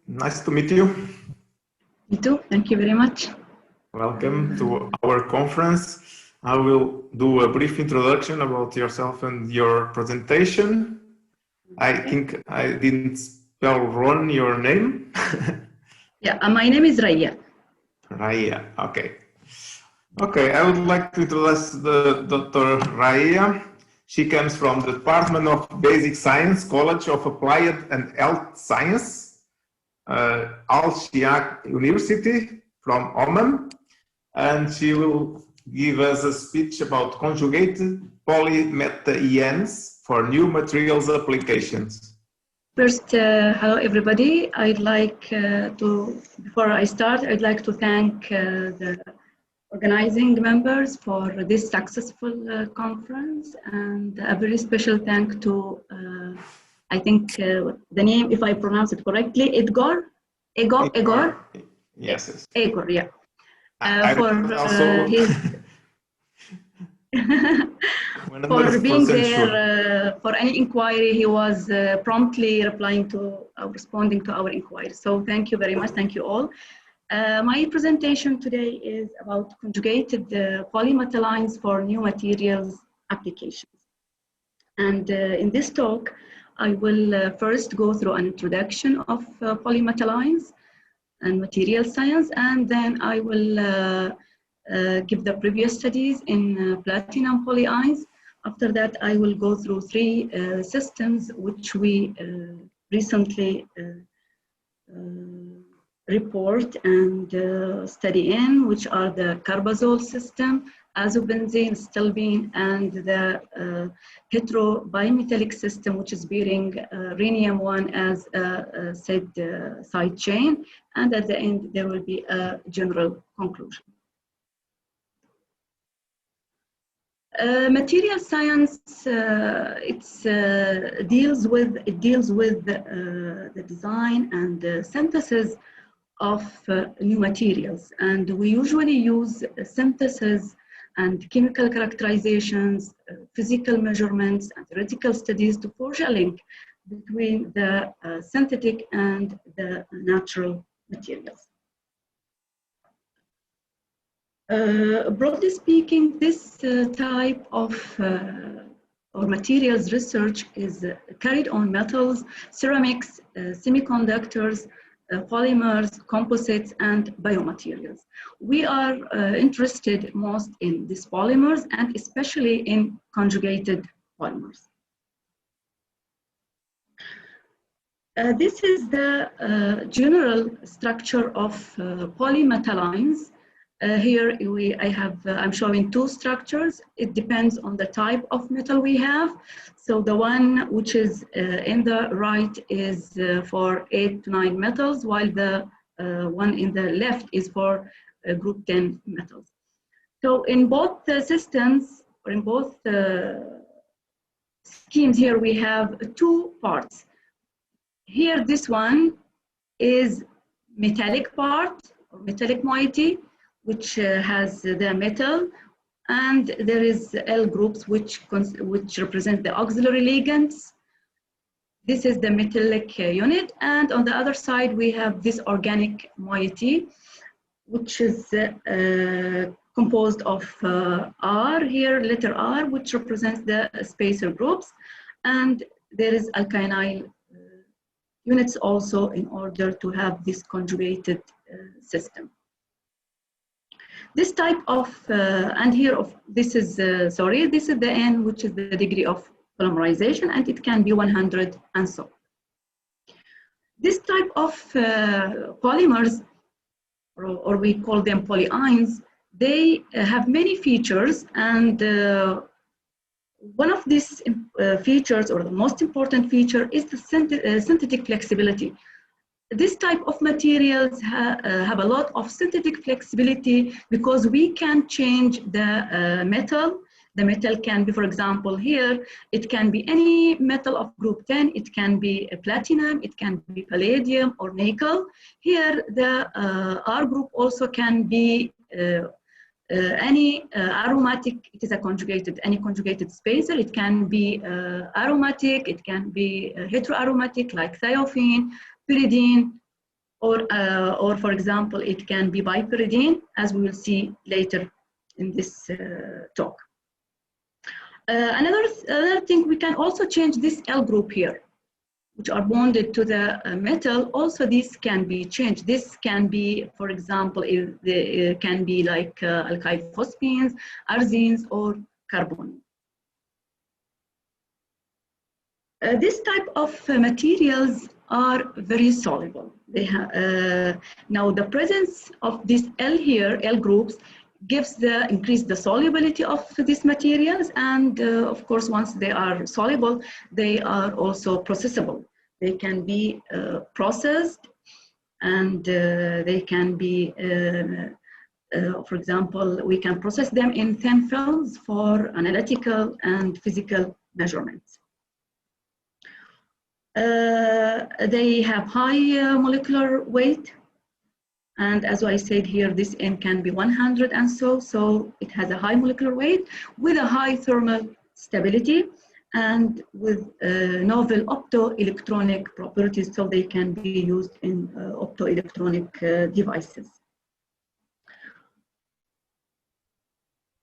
Nice to meet you. Me too. Thank you very much. Welcome to our conference. I will do a brief introduction about yourself and your presentation. I think I didn't spell wrong your name. Yeah, my name is Rayya. Rayya, okay. Okay, I would like to introduce the Dr. Rayya. She comes from the Department of Basic Science, College of Applied and Health Science, Al-Shiaq University from Oman, and she will give us a speech about conjugated poly metalla-ynes for new materials applications. First, hello everybody. I'd like before I start, I'd like to thank the organizing members for this successful conference, and a very special thank to, I think the name, if I pronounce it correctly, Igor. Yes. Igor, yeah. For his for being there for any inquiry. He was promptly responding to our inquiry. So thank you very much. Thank you all. My presentation today is about conjugated polymetalla-ynes for new materials applications. And in this talk, I will first go through an introduction of polymetalla-ynes and material science, and then I will give the previous studies in platinum polyions. After that, I will go through three systems which we recently report and study in, which are the carbazole system, azobenzene, stilbene, and the heterobimetallic system, which is bearing rhenium-1 as a said side chain. And at the end, there will be a general conclusion. Material science, it deals with the design and the synthesis of new materials, and we usually use synthesis and chemical characterizations, physical measurements, and theoretical studies to forge a link between the synthetic and the natural materials. Broadly speaking, this type of or materials research is carried on metals, ceramics, semiconductors, polymers, composites, and biomaterials. We are interested most in these polymers, and especially in conjugated polymers. This is the general structure of polymetalla-ynes. Here I'm showing two structures. It depends on the type of metal we have. So the one which is in the right is for 8 to 9 metals, while the one in the left is for group 10 metals. So in both systems, or in both schemes here, we have two parts. Here, this one is metallic part, or metallic moiety, which has the metal, and there is L groups which represent the auxiliary ligands. This is the metallic unit, and on the other side we have this organic moiety, which is composed of R here, letter R, which represents the spacer groups, and there is alkynyl units also in order to have this conjugated system. This type of, and here this is the N, which is the degree of polymerization, and it can be 100 and so. This type of polymers, or we call them polyions, they have many features, and one of these features, or the most important feature, is the synthetic flexibility. This type of materials have a lot of synthetic flexibility because we can change the metal. The metal can be, for example, here, it can be any metal of group 10. It can be a platinum, it can be palladium or nickel. Here, the R group also can be any aromatic. It is any conjugated spacer. It can be aromatic, it can be heteroaromatic like thiophene, pyridine, or for example, it can be bipyridine, as we will see later in this talk. Another thing, we can also change this L group here, which are bonded to the metal. Also, this can be changed. This can be, for example, it can be like alkyl phosphines, arzines, or carbon. This type of materials are very soluble. They now the presence of this L here, L groups, increase the solubility of these materials, and of course, once they are soluble, they are also processable. They can be processed, and they can be, for example, we can process them in thin films for analytical and physical measurements. They have high molecular weight, and as I said here, this N can be 100 and so it has a high molecular weight with a high thermal stability and with novel optoelectronic properties, so they can be used in optoelectronic devices.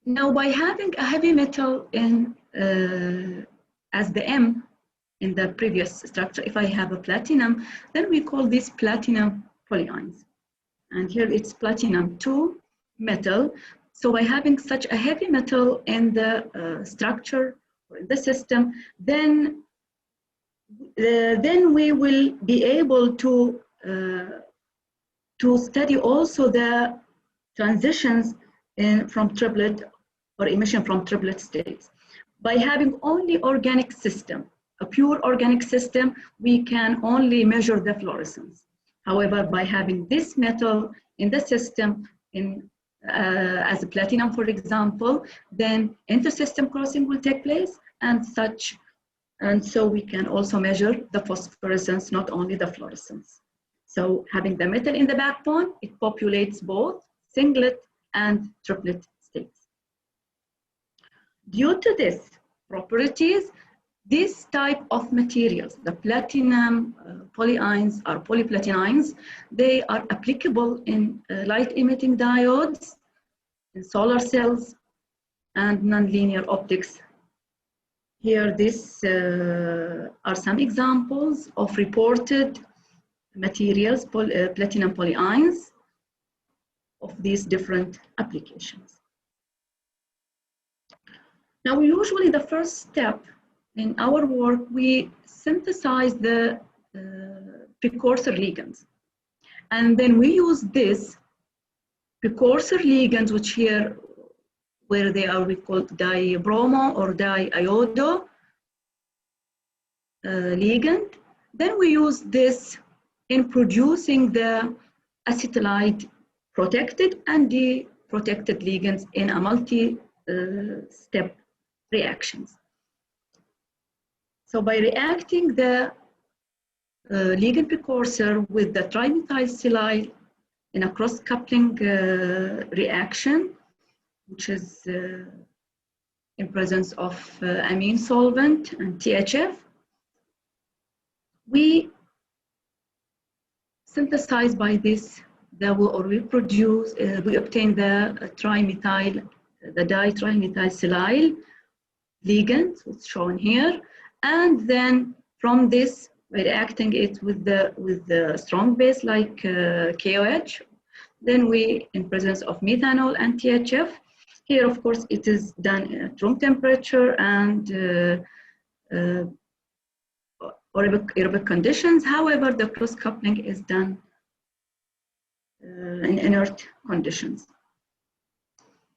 Now, by having a heavy metal in as the M in the previous structure, if I have a platinum, then we call this platinum polyines. And here it's platinum 2 metal. So by having such a heavy metal in the structure or in the system, then we will be able to study also the transitions from triplet or emission from triplet states. By having only organic system, a pure organic system, we can only measure the fluorescence. However, by having this metal in the system, as a platinum, for example, then intersystem crossing will take place, and so we can also measure the phosphorescence, not only the fluorescence. So having the metal in the backbone, it populates both singlet and triplet states. Due to this properties, this type of materials, the platinum polyines or polyplatinines, they are applicable in light-emitting diodes, in solar cells, and nonlinear optics. Here, these are some examples of reported materials, platinum polyines, of these different applications. Now, usually the first step in our work, we synthesize the precursor ligands. And then we use this precursor ligands, which here, where they are, we call dibromo or diiodo ligand. Then we use this in producing the acetylide protected and de-protected ligands in a multi-step reactions. So by reacting the ligand precursor with the trimethylsilyl in a cross-coupling reaction, which is in presence of amine solvent and THF, we synthesize by this, we produce, we obtain the ditrimethylsilyl ligand, which is shown here. And then from this, we're reacting it with the strong base like KOH. Then we, in presence of methanol and THF, here, of course, it is done at room temperature and aerobic conditions. However, the cross coupling is done in inert conditions.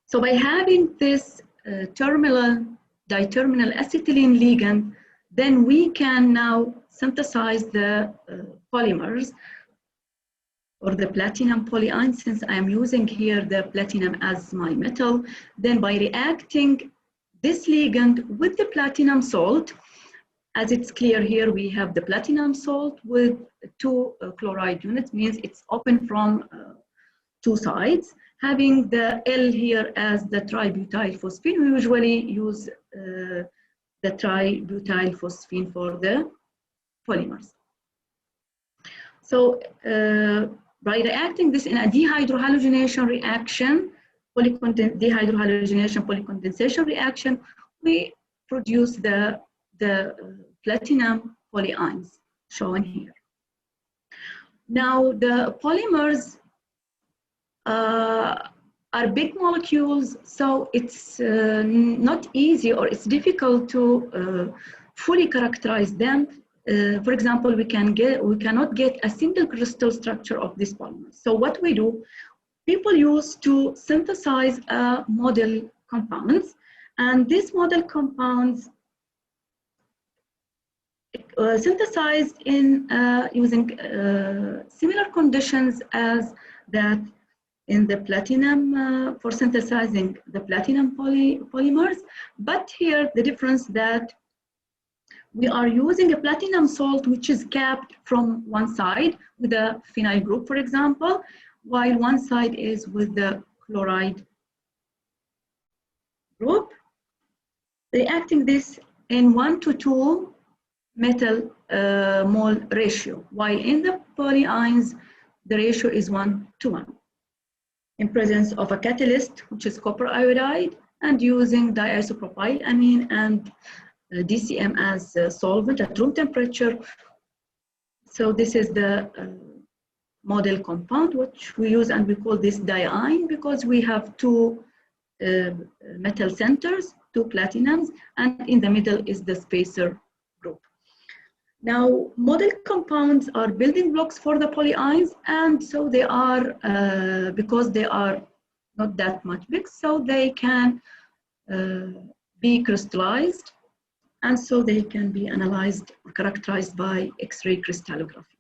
So by having this diterminal acetylene ligand, then we can now synthesize the polymers or the platinum polyine, since I am using here the platinum as my metal. Then by reacting this ligand with the platinum salt, as it's clear here, we have the platinum salt with 2 chloride units, means it's open from 2 sides. Having the L here as the tributyl phosphine, we usually use the tributyl phosphine for the polymers. So by reacting this in a dehydrohalogenation reaction, dehydrohalogenation polycondensation reaction, we produce the platinum polyions shown here. Now the polymers are big molecules, so it's not easy, or it's difficult to fully characterize them. For example, we cannot get a single crystal structure of this polymer. So what we do, people use to synthesize model compounds, and these model compounds synthesized in using similar conditions as that in the platinum, for synthesizing the platinum polymers. But here the difference that we are using a platinum salt which is capped from one side with a phenyl group, for example, while one side is with the chloride group, reacting this in 1 to 2 metal mole ratio, while in the polyions the ratio is 1 to 1. In presence of a catalyst, which is copper iodide, and using diisopropylamine and DCM as solvent at room temperature. So this is the model compound which we use, and we call this diene because we have two metal centers, two platinums, and in the middle is the spacer group. Now, model compounds are building blocks for the polyions, and so they are, because they are not that much big, so they can be crystallized, and so they can be analyzed or characterized by X-ray crystallography.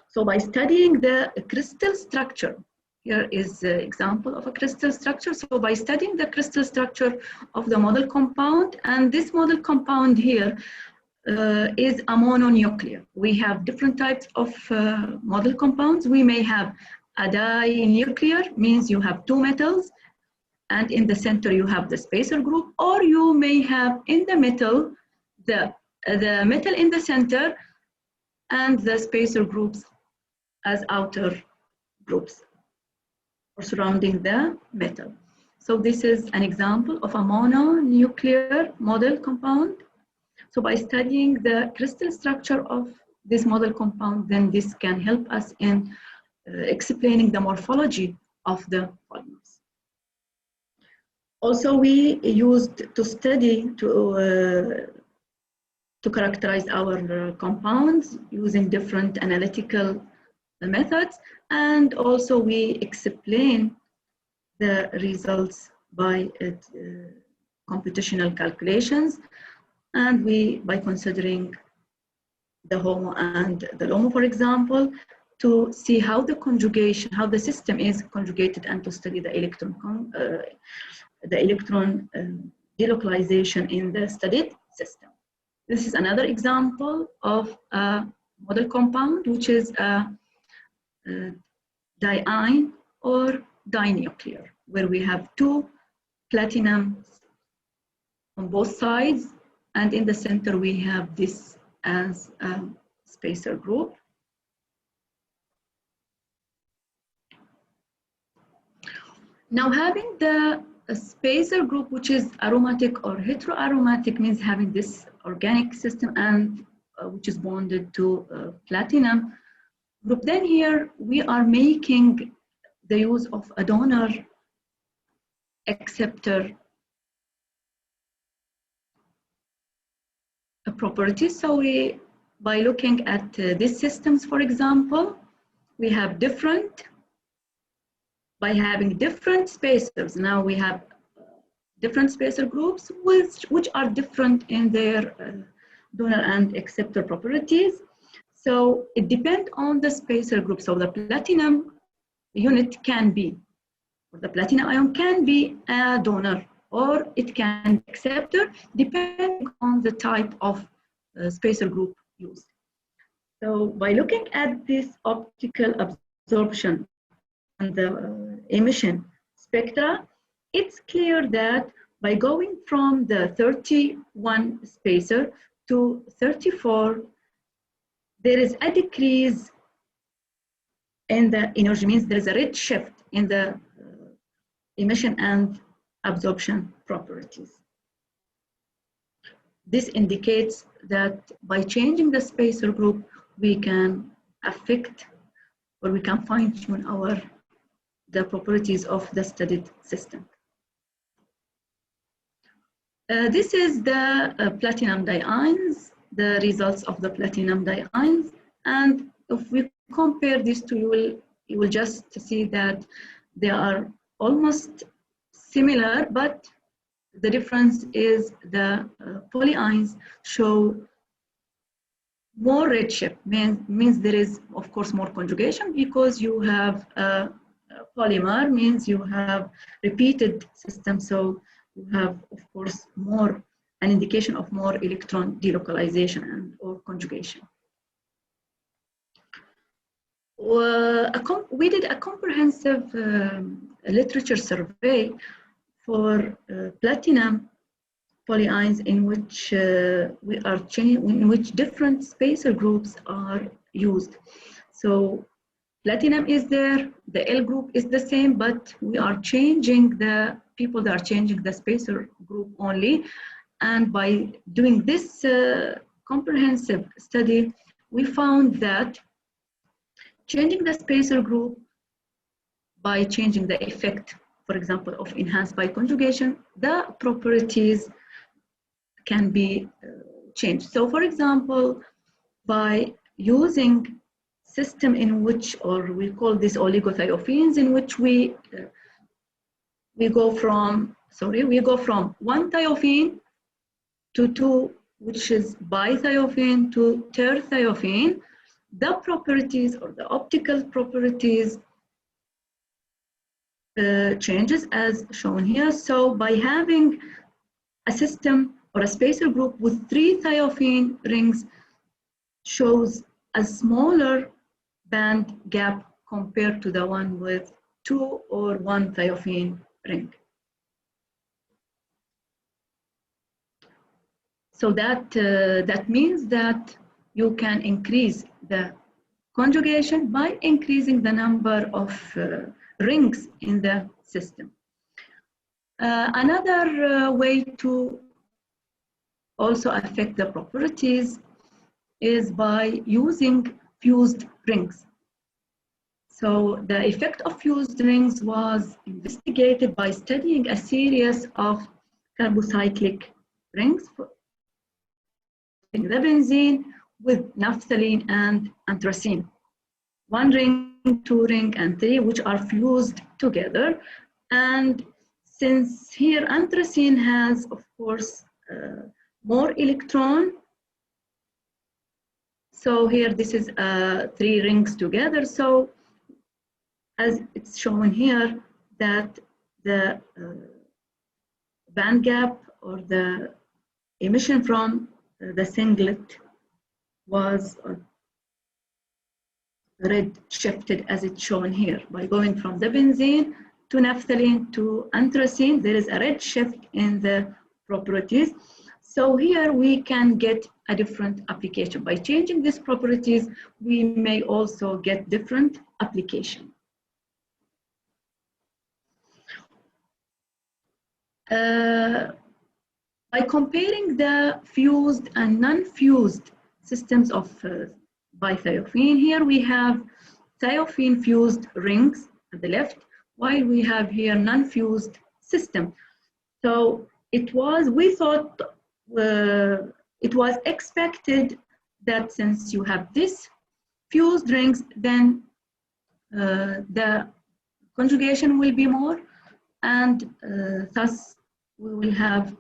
So by studying the crystal structure, here is an example of a crystal structure. So by studying the crystal structure of the model compound, and this model compound here is a mononuclear. We have different types of model compounds. We may have a dinuclear, means you have two metals, and in the center you have the spacer group, or you may have in the middle the metal in the center and the spacer groups as outer groups or surrounding the metal. So this is an example of a mononuclear model compound. So by studying the crystal structure of this model compound, then this can help us in explaining the morphology of the polymers. Also, we used to study, to characterize our compounds using different analytical methods, and also we explain the results by computational calculations, and by considering the HOMO and the LOMO, for example, to see how the conjugation, how the system is conjugated, and to study the electron delocalization in the studied system. This is another example of a model compound, which is a diene or dinuclear, where we have two platinums on both sides, and in the center we have this as a spacer group. Now, having the spacer group, which is aromatic or heteroaromatic, means having this organic system and which is bonded to platinum group. Then here we are making the use of a donor acceptor property. So by looking at these systems, for example, we have by having different spacers, now we have different spacer groups which are different in their donor and acceptor properties. So it depends on the spacer group. So the platinum unit can be, or the platinum ion can be a donor, or it can be acceptor, depending on the type of spacer group used. So by looking at this optical absorption and the emission spectra, it's clear that by going from the 31 spacer to 34, there is a decrease in the energy, means there is a red shift in the emission and absorption properties. This indicates that by changing the spacer group, we can affect or we can fine-tune the properties of the studied system. This is the platinum diines, the results of the platinum diines, and if we compare these two, you will just see that they are almost similar, but the difference is the polyions show more redshift, means there is of course more conjugation because you have a polymer, means you have repeated system, so you have of course more an indication of more electron delocalization and or conjugation. We did a comprehensive literature survey for platinum polyions in which in which different spacer groups are used. So platinum is there, the L group is the same, but we are changing the people that are changing the spacer group only. And by doing this comprehensive study, we found that changing the spacer group by changing the effect, for example, of enhanced by conjugation, the properties can be changed. So for example, by using system in which, or we call this oligothiophene, in which we go from one thiophene to two, which is bithiophene to terthiophene, the properties or the optical properties changes as shown here. So by having a system or a spacer group with 3 thiophene rings shows a smaller band gap compared to the one with 2 or 1 thiophene ring. So that means that you can increase the conjugation by increasing the number of rings in the system. Another way to also affect the properties is by using fused rings. So the effect of fused rings was investigated by studying a series of carbocyclic rings, the benzene with naphthalene and anthracene. 1 ring, 2 ring, and 3, which are fused together. And since here anthracene has, of course, more electron, so here this is 3 rings together. So as it's shown here, that the band gap or the emission from the singlet was red shifted as it's shown here. By going from the benzene to naphthalene to anthracene, there is a red shift in the properties. So here we can get a different application. By changing these properties, we may also get different application. By comparing the fused and non-fused systems of bithiophene, here we have thiophene fused rings at the left, while we have here non-fused system. So we thought it was expected that since you have this fused rings, then the conjugation will be more, and thus we will have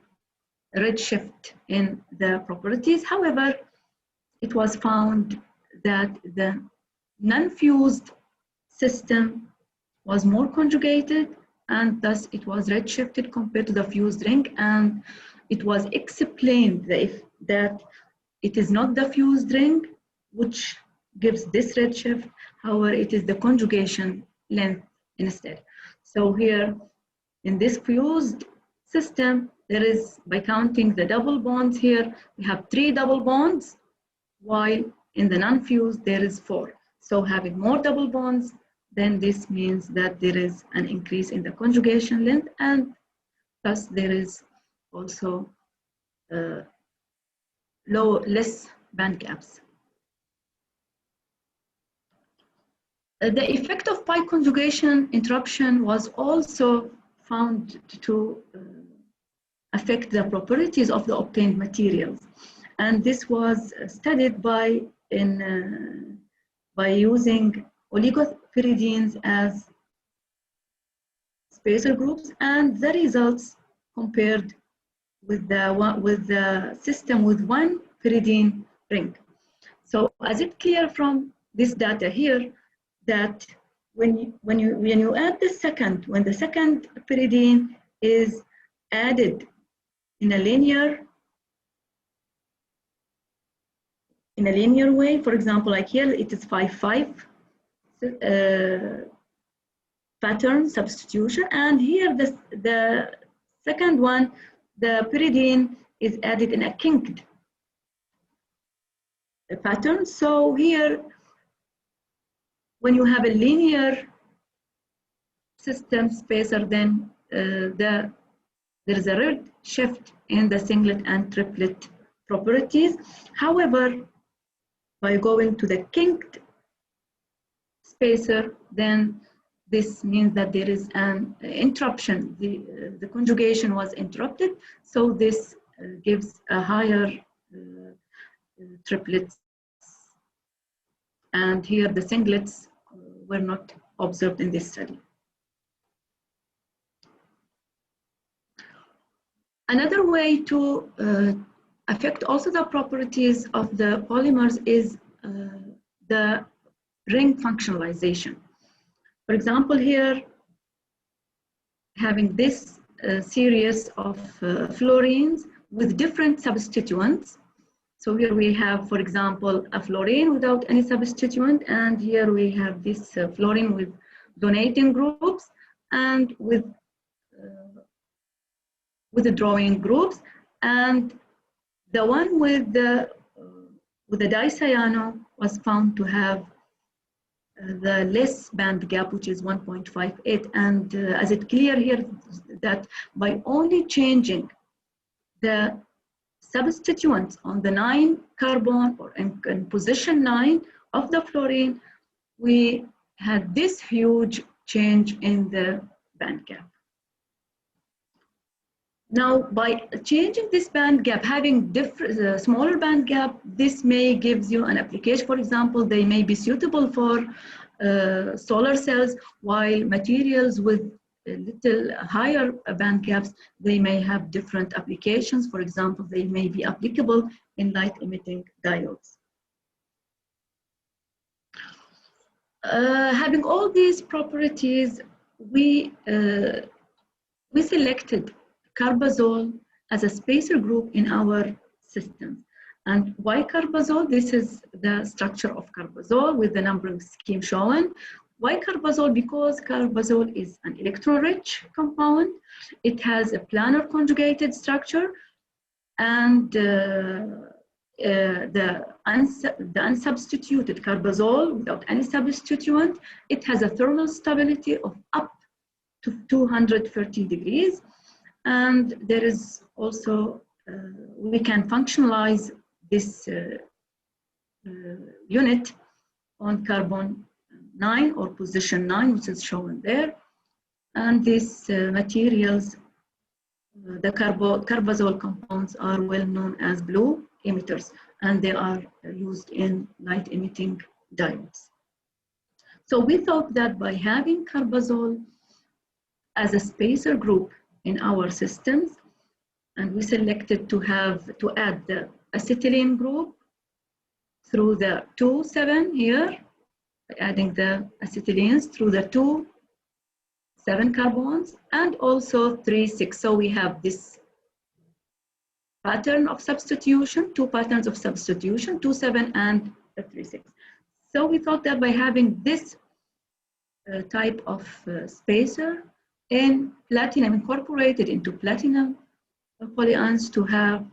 a red shift in the properties. However, it was found that the non-fused system was more conjugated, and thus it was redshifted compared to the fused ring, and it was explained that it is not the fused ring which gives this redshift, however, it is the conjugation length instead. So here in this fused system, there is, by counting the double bonds here, we have 3 double bonds, while in the non-fused, there is 4. So having more double bonds, then this means that there is an increase in the conjugation length, and thus there is also less band gaps. The effect of pi conjugation interruption was also found to affect the properties of the obtained materials. And this was studied by using oligopyridines as spacer groups, and the results compared with the system with one pyridine ring. So as it's clear from this data here, that when you add the second, when the second pyridine is added in a linear way, for example, like here it is 5-5 pattern substitution, and here the second one, the pyridine is added in a kinked pattern. So here, when you have a linear system spacer, then there is a real shift in the singlet and triplet properties. However, by going to the kinked spacer, then this means that there is an interruption. The conjugation was interrupted, so this gives a higher triplets. And here the singlets were not observed in this study. Another way to affect also the properties of the polymers is the ring functionalization. For example, here, having this series of fluorines with different substituents. So here we have, for example, a fluorine without any substituent, and here we have this fluorine with donating groups and with withdrawing groups, and the one with the dicyano was found to have the less band gap, which is 1.58, and as it's clear here that by only changing the substituents on the 9 carbon or in position 9 of the fluorine, we had this huge change in the band gap. Now, by changing this band gap, having different smaller band gap, this may give you an application. For example, they may be suitable for solar cells, while materials with a little higher band gaps, they may have different applications. For example, they may be applicable in light-emitting diodes. Having all these properties, we selected carbazole as a spacer group in our system. And why carbazole? This is the structure of carbazole with the numbering scheme shown. Why carbazole? Because carbazole is an electron-rich compound. It has a planar conjugated structure, and the unsubstituted carbazole without any substituent, it has a thermal stability of up to 230 degrees. And there is also, we can functionalize this unit on carbon 9 or position 9, which is shown there. And these materials, the carbazole compounds, are well known as blue emitters, and they are used in light emitting diodes. So we thought that by having carbazole as a spacer group in our systems, and we selected to add the acetylene group through the 2,7 here, by adding the acetylenes through the 2,7 carbons, and also 3,6. So we have this pattern of substitution, 2 patterns of substitution, 2,7 and 3,6. So we thought that by having this type of spacer in platinum, incorporated into platinum polyions, to have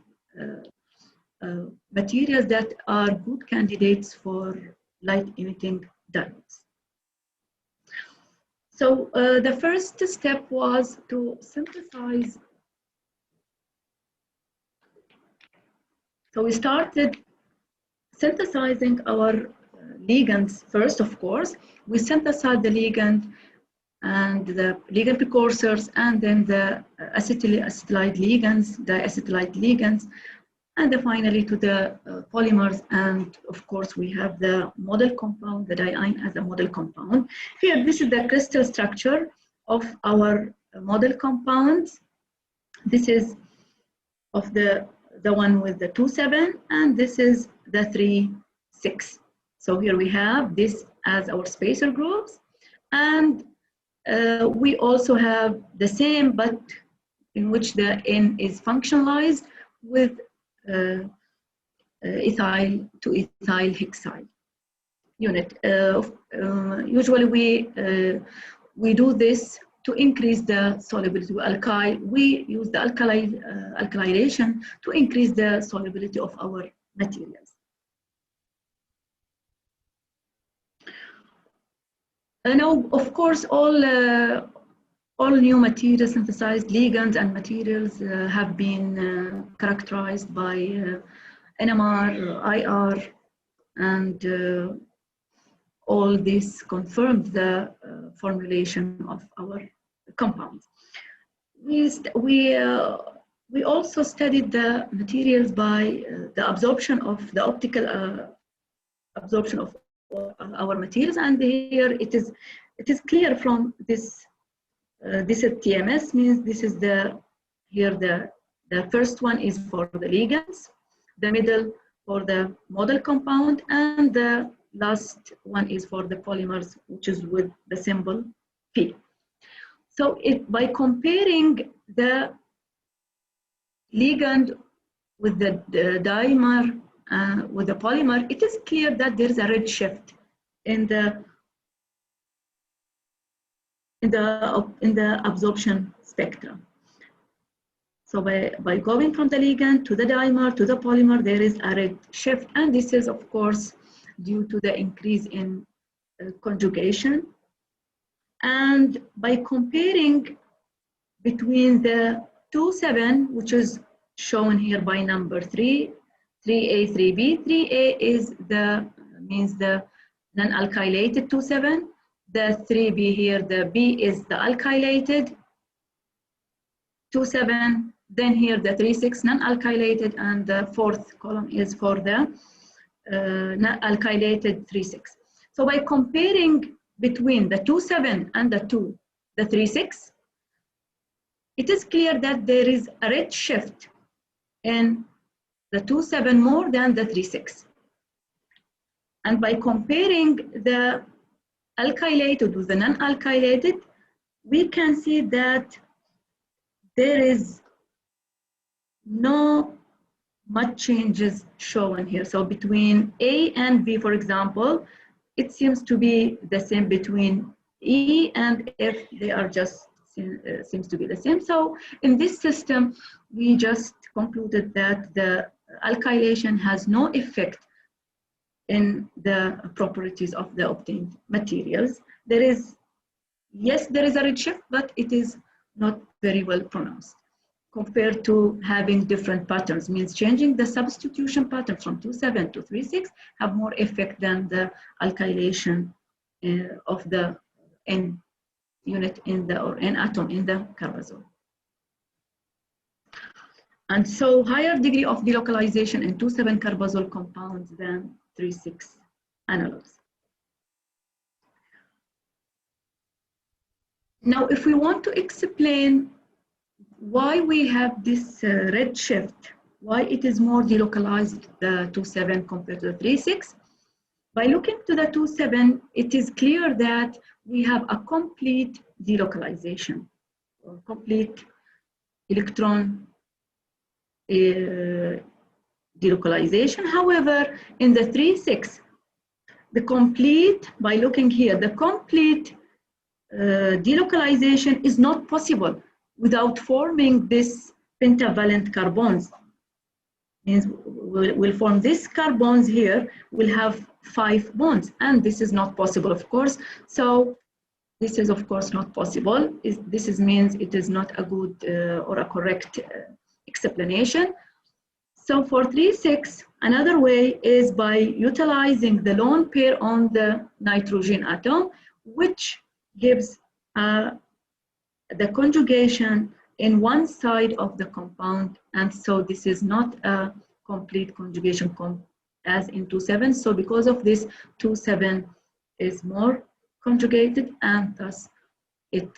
materials that are good candidates for light emitting diodes. So the first step was to synthesize. So we started synthesizing our ligands first, of course. We synthesized the ligand and the ligand precursors, and then the acetylide ligands, diacetylide ligands, and then finally to the polymers. And of course, we have the model compound, the diene as a model compound. Here, this is the crystal structure of our model compounds. This is of the one with the 2,7, and this is the 3,6. So here we have this as our spacer groups, and we also have the same, but in which the N is functionalized with ethyl to ethyl hexyl unit. Usually we do this to increase the solubility of alkyl. We use the alkylation to increase the solubility of our materials. Now, of course, all new materials, synthesized ligands and materials have been characterized by NMR, IR, and all this confirmed the formulation of our compounds. We also studied the materials by the absorption of the optical absorption of our materials, and here it is clear from this. This is TMS, means this is the first one is for the ligands, the middle for the model compound, and the last one is for the polymers, which is with the symbol P. So by comparing the ligand with the dimer with the polymer, it is clear that there is a red shift in the absorption spectrum. So by going from the ligand to the dimer to the polymer, there is a red shift, and this is of course due to the increase in conjugation. And by comparing between the 2,7, which is shown here by number 3, 3A, 3B. 3A is means the non-alkylated 2,7. The 3B here, the B is the alkylated 2,7. Then here the 3,6 non-alkylated, and the fourth column is for the non-alkylated 3,6. So by comparing between the 2,7 and the 3,6, it is clear that there is a red shift in the 2,7 more than the 3,6. And by comparing the alkylated with the non-alkylated, we can see that there is no much changes shown here. So between A and B, for example, it seems to be the same. Between E and F, they are just seems to be the same. So in this system, we just concluded that the alkylation has no effect in the properties of the obtained materials. There is, yes, there is a red shift, but it is not very well pronounced compared to having different patterns. Means changing the substitution pattern from 2,7 to 3,6 have more effect than the alkylation of the N unit or N atom in the carbazole. And so higher degree of delocalization in 2,7 carbazole compounds than 3,6 analogs. Now, if we want to explain why we have this red shift, why it is more delocalized, the 2,7 compared to the 3,6, by looking to the 2,7, it is clear that we have a complete delocalization, or complete electron delocalization. However, in the 3,6, the complete, by looking here, the complete delocalization is not possible without forming this pentavalent carbons. means we'll form these carbons here, we'll have 5 bonds, and this is not possible, of course. So this is, of course, not possible. This means it is not a good or a correct explanation. So for 3,6, another way is by utilizing the lone pair on the nitrogen atom, which gives the conjugation in one side of the compound. And so this is not a complete conjugation as in 2,7. So because of this, 2,7 is more conjugated, and thus it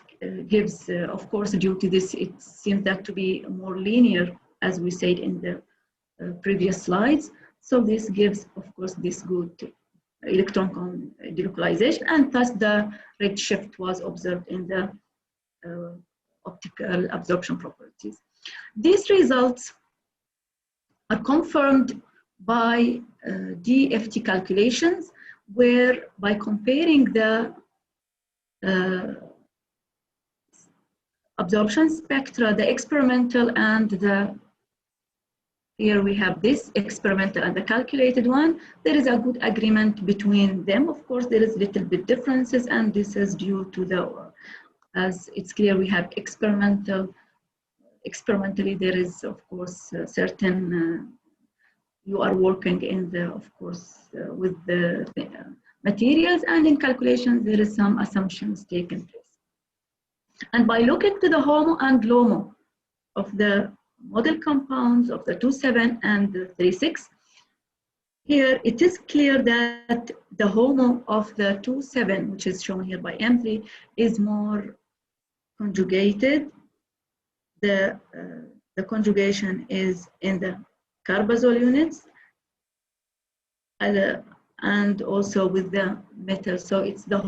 gives, of course, due to this, it seems that to be more linear, as we said in the previous slides. So this gives, of course, this good electron delocalization, and thus the redshift was observed in the optical absorption properties. These results are confirmed by DFT calculations, where by comparing the absorption spectra, the experimental and the, here we have this experimental and the calculated one, there is a good agreement between them. Of course, there is little bit differences, and this is due to the, as it's clear, we have experimentally there is, of course, certain, you are working in the, of course, with the materials, and in calculations, there is some assumptions taken place. And by looking to the HOMO and LOMO of the model compounds of the 2,7 and the 3,6, here it is clear that the HOMO of the 2,7, which is shown here by M3, is more conjugated. The conjugation is in the carbazole units, and also with the metal. So it's the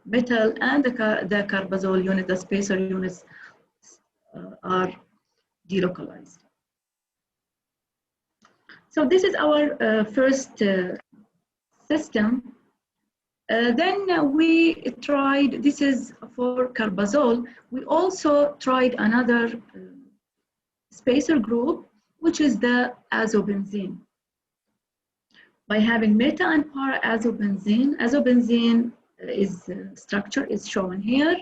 metal and the carbazole unit, the spacer units are delocalized. So this is our first system. Then we tried, this is for carbazole, we also tried another spacer group, which is the azobenzene. By having meta and para azobenzene, azobenzene is structure is shown here,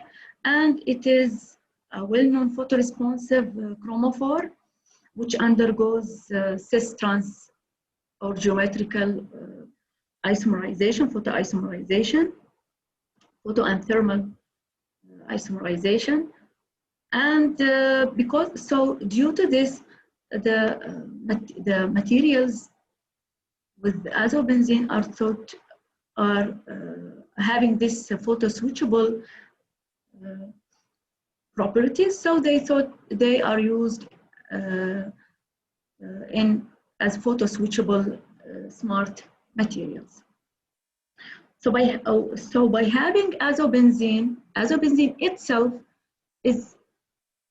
and it is a well-known photoresponsive chromophore, which undergoes cis-trans or geometrical isomerization, photoisomerization, photo and thermal isomerization. And because, so due to this, the materials with azobenzene are thought are having this photo switchable properties. So they thought they are used as photo switchable smart materials. So by having azobenzene itself is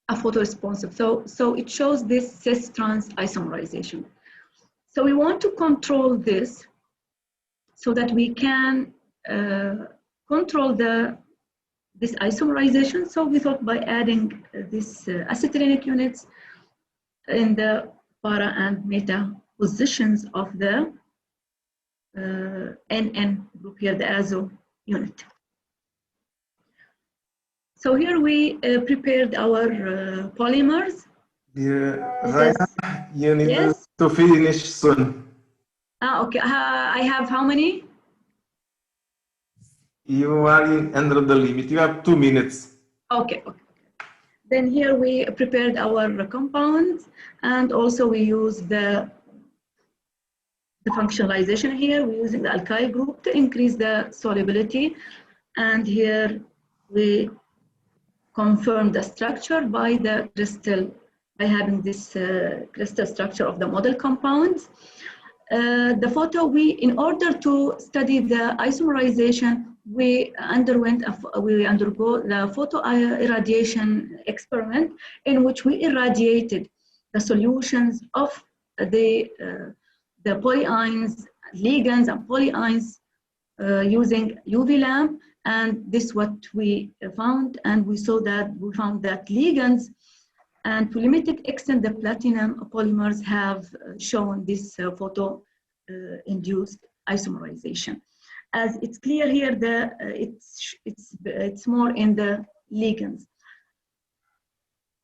a photoresponsive. So it shows this cis-trans isomerization. So we want to control this so that we can control this isomerization. So we thought by adding this acetylenic units in the para and meta positions of the NN group here, the azo unit. So here we prepared our polymers. Yeah, Rayya, you need to finish soon. Okay, I have how many? You are under the limit. You have 2 minutes. Okay. Then here we prepared our compounds, and also we use the functionalization here. We're using the alkyl group to increase the solubility, and here we confirm the structure by the crystal, by having this crystal structure of the model compounds. The photo, in order to study the isomerization, we undergo the photo irradiation experiment, in which we irradiated the solutions of the polyions, ligands and polyions using UV lamp, and this is what we found, and we found that ligands And to limited extent, the platinum polymers have shown this photo-induced isomerization. As it's clear here, it's more in the ligands.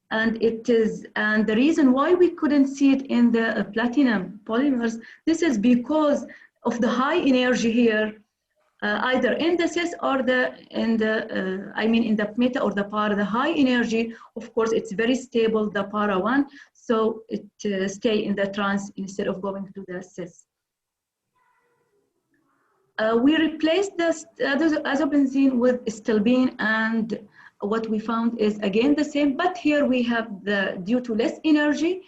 And the reason why we couldn't see it in the platinum polymers, this is because of the high energy here, either in the cis or in the meta or the para. The high energy, of course, it's very stable, the para one, so it stay in the trans instead of going to the cis. We replaced the azobenzene with stilbene, and what we found is again the same, but here we have due to less energy,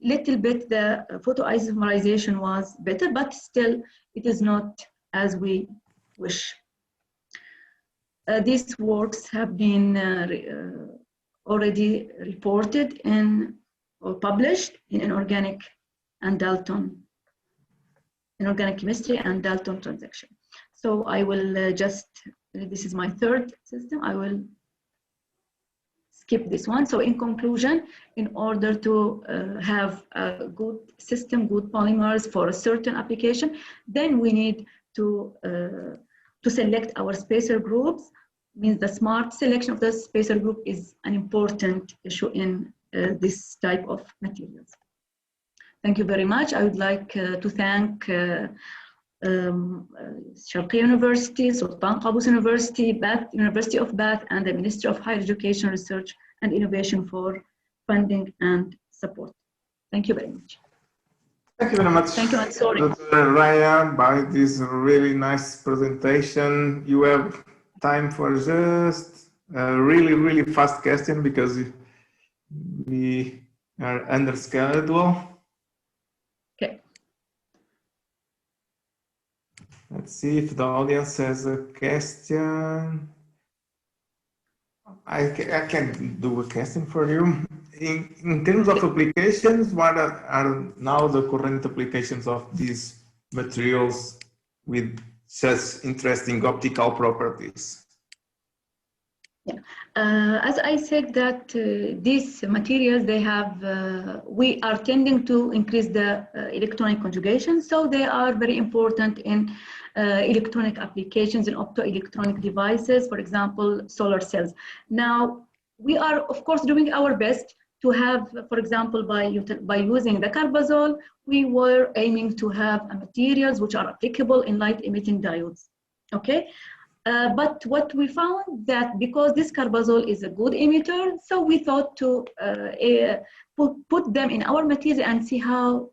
little bit the photoisomerization was better, but still it is not as we wish. These works have been already reported or published in inorganic and Dalton, inorganic chemistry and Dalton transaction. So I will this is my third system, I will skip this one. So in conclusion, in order to have a good system, good polymers for a certain application, then we need to select our spacer groups. Means the smart selection of the spacer group is an important issue in this type of materials. Thank you very much. I would like to thank Sharqiyah University, Sultan Qaboos University, Bath, University of Bath, and the Ministry of Higher Education, Research and Innovation for funding and support. Thank you very much. Thank you very much. Thank you, and sorry. Dr. Rayya, by this really nice presentation. You have time for just a really fast question because we are under schedule. Okay. Let's see if the audience has a question. I can do a question for you. In terms of applications, what are now the current applications of these materials with such interesting optical properties? Yeah, as I said that these materials, they have, we are tending to increase the electronic conjugation, so they are very important in electronic applications and optoelectronic devices, for example, solar cells. Now, we are, of course, doing our best to have, for example, by using the carbazole, we were aiming to have materials which are applicable in light-emitting diodes, okay? But what we found that because this carbazole is a good emitter, so we thought to put them in our material and see how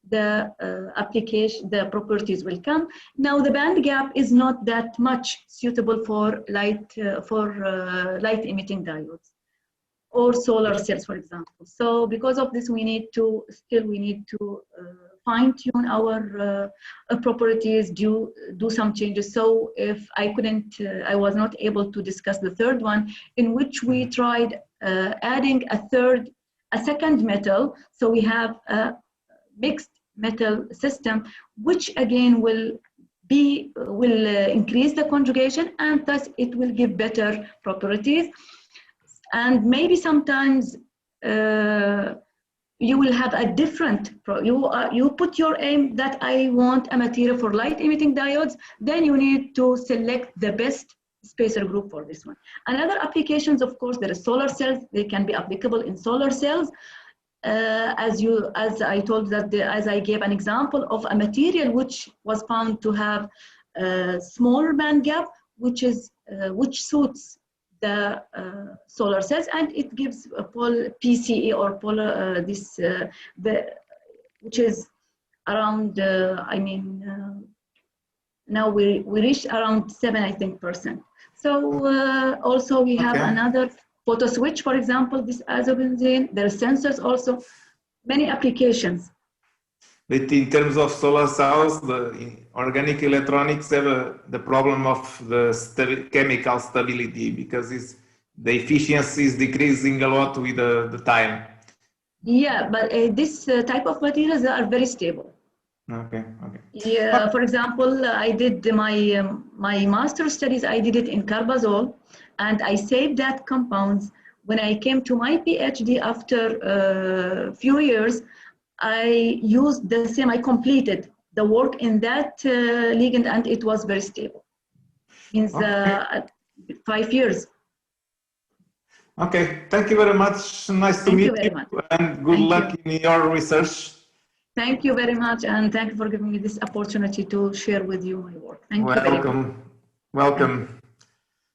the application, the properties will come. Now the band gap is not that much suitable for light-emitting diodes or solar cells, for example. So because of this, we need to fine-tune our properties, do some changes. So if I was not able to discuss the third one, in which we tried adding a second metal. So we have a mixed metal system, which again will increase the conjugation, and thus it will give better properties. And maybe sometimes you will have a different, you put your aim that I want a material for light emitting diodes, then you need to select the best spacer group for this one. Another applications, of course, there are solar cells. They can be applicable in solar cells. As I told that, as I gave an example of a material which was found to have a smaller band gap, which suits the solar cells, and it gives a PCE or polar which is around now we reached around 7%, I think. So also we have another photo switch, for example, this azobenzene. There are sensors also, many applications. But in terms of solar cells, the organic electronics have the problem of the chemical stability, because the efficiency is decreasing a lot with the time. Yeah, but this type of materials are very stable. Okay. Yeah, for example, I did my master studies, I did it in carbazole, and I saved that compounds when I came to my PhD after a few years, I used the same, I completed the work in that ligand, and it was very stable. Means 5 years. Okay, thank you very much. Nice to meet you, very much. And good luck in your research. Thank you very much, and thank you for giving me this opportunity to share with you my work. Thank you very much. Welcome.